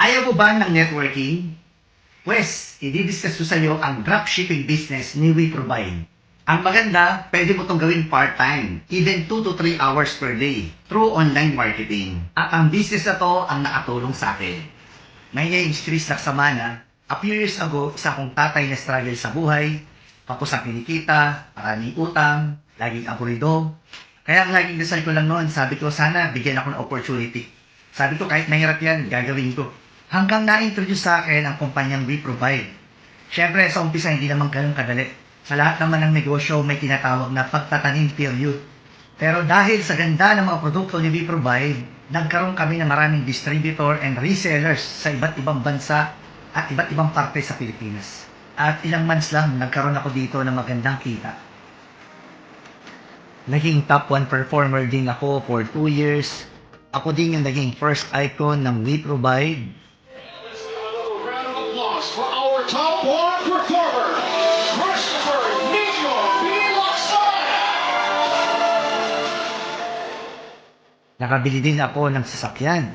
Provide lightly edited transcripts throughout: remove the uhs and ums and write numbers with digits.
Ayaw mo ba ng networking? Pwes, i-discuss ko sa iyo ang dropshipping business ni WeProvide. Ang maganda, pwede mo itong gawin part-time, even 2 to 3 hours per day, through online marketing. At ang business na to ang nakatulong sa akin. My name is Chris Laksamana. A few years ago, isa akong tatay na struggle sa buhay, tapos ang kinikita, maraming utang, laging aburido. Kaya ang laging dasal ko lang noon, sabi ko sana bigyan ako ng opportunity. Sabi ko kahit mahirap yan, gagawin ko. Hanggang na-introduce sa akin ang kumpanyang WeProvide. Siyempre sa umpisa hindi naman ganun kadali. Sa lahat naman ng negosyo may tinatawag na pagtatanim period. Pero dahil sa ganda ng mga produkto ni WeProvide, nagkaroon kami ng maraming distributor and resellers sa iba't ibang bansa at iba't ibang parte sa Pilipinas. At ilang months lang, nagkaroon ako dito ng magandang kita. Naging top 1 performer din ako for 2 years. Ako din yung naging first icon ng WeProvide. Round of applause for our top 1 performer, Christopher Nico B. Laksamana. Nakabili din ako ng sasakyan.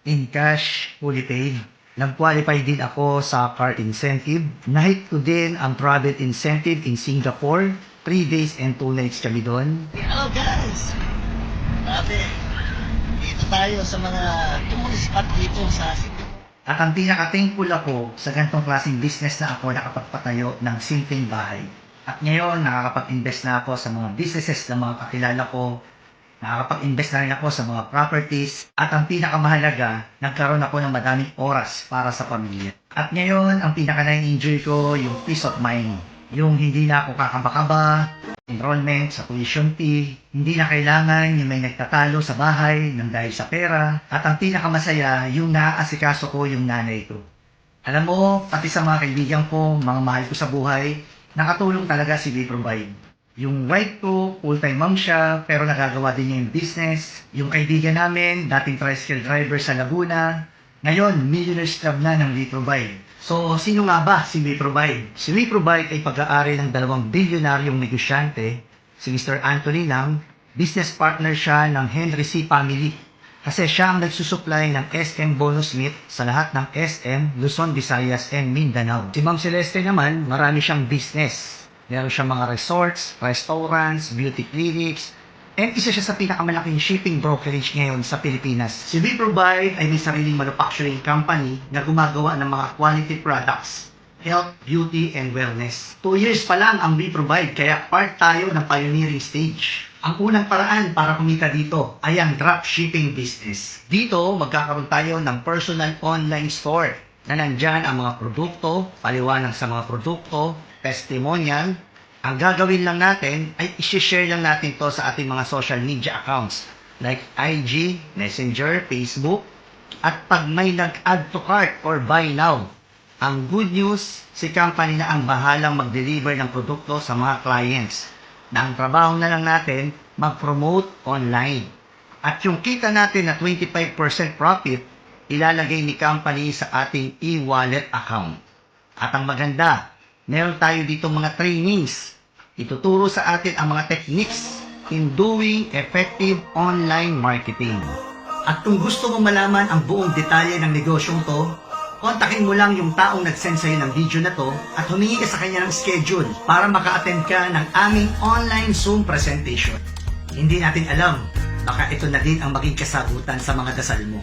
In cash, fully paid. Nag-qualify din ako sa car incentive. Nahit ko din ang travel incentive in Singapore. 3 days and 2 nights kami doon. Hello guys! Grabe, dito tayo sa mga tourist spot dito sa Singapore. At ang pinaka-thankful ako sa ganitong klaseng business na ako nakapagpatayo ng simpleng bahay. At ngayon, nakakapag-invest na ako sa mga businesses ng mga kakilala ko. Nakakapag-invest na rin ako sa mga properties. At ang pinakamahalaga, nagkaroon ako ng madaming oras para sa pamilya. At ngayon, ang pinaka-na-enjoy ko, yung peace of mind. Yung hindi na ako kakaba-kaba, enrollment sa tuition fee, hindi na kailangan yung may nagtatalo sa bahay ng dahil sa pera. At ang pinakamasaya, yung naaasikaso ko yung nanay ko. Alam mo, pati sa mga kaibigan ko, mga mahal ko sa buhay, nakatulong talaga si WeProvide. Yung wife ko, full-time mom siya, pero nagagawa din niya yung business. Yung kaibigan namin, dating tricycle driver sa Laguna, ngayon, Millionaires Club na ng WeProvide. So, sino nga ba si WeProvide? Si WeProvide ay pag-aari ng 2 bilyonaryong negosyante, si Mr. Anthony Lam. Business partner siya ng Henry C. Family. Kasi siya ang nagsusupply ng SM Bonus Meat sa lahat ng SM, Luzon, Visayas, and Mindanao. Si Ma'am Celeste naman, marami siyang business. Meron siyang mga resorts, restaurants, beauty clinics, and isa siya sa pinakamalaking shipping brokerage ngayon sa Pilipinas. Si WeProvide ay may sariling manufacturing company na gumagawa ng mga quality products, health, beauty, and wellness. 2 years pa lang ang WeProvide kaya part tayo ng pioneering stage. Ang unang paraan para kumita dito ay ang dropshipping business. Dito, magkakaroon tayo ng personal online store na nandyan ang mga produkto, paliwanag sa mga produkto, testimonial. Ang gagawin lang natin ay isi-share lang natin to sa ating mga social media accounts like IG, Messenger, Facebook. At pag may nag-add to cart or buy now, ang good news, si company na ang bahalang mag-deliver ng produkto sa mga clients. Na ang trabaho na lang natin, mag-promote online. At yung kita natin na 25% profit, ilalagay ni company sa ating e-wallet account. At ang maganda, meron tayo dito mga trainings. Ituturo sa atin ang mga techniques in doing effective online marketing. At kung gusto mo malaman ang buong detalye ng negosyong to, kontakin mo lang yung taong nag-send sa'yo ng video na to at humingi ka sa kanya ng schedule para maka-attend ka ng aming online Zoom presentation. Hindi natin alam, baka ito na din ang maging kasagutan sa mga dasal mo.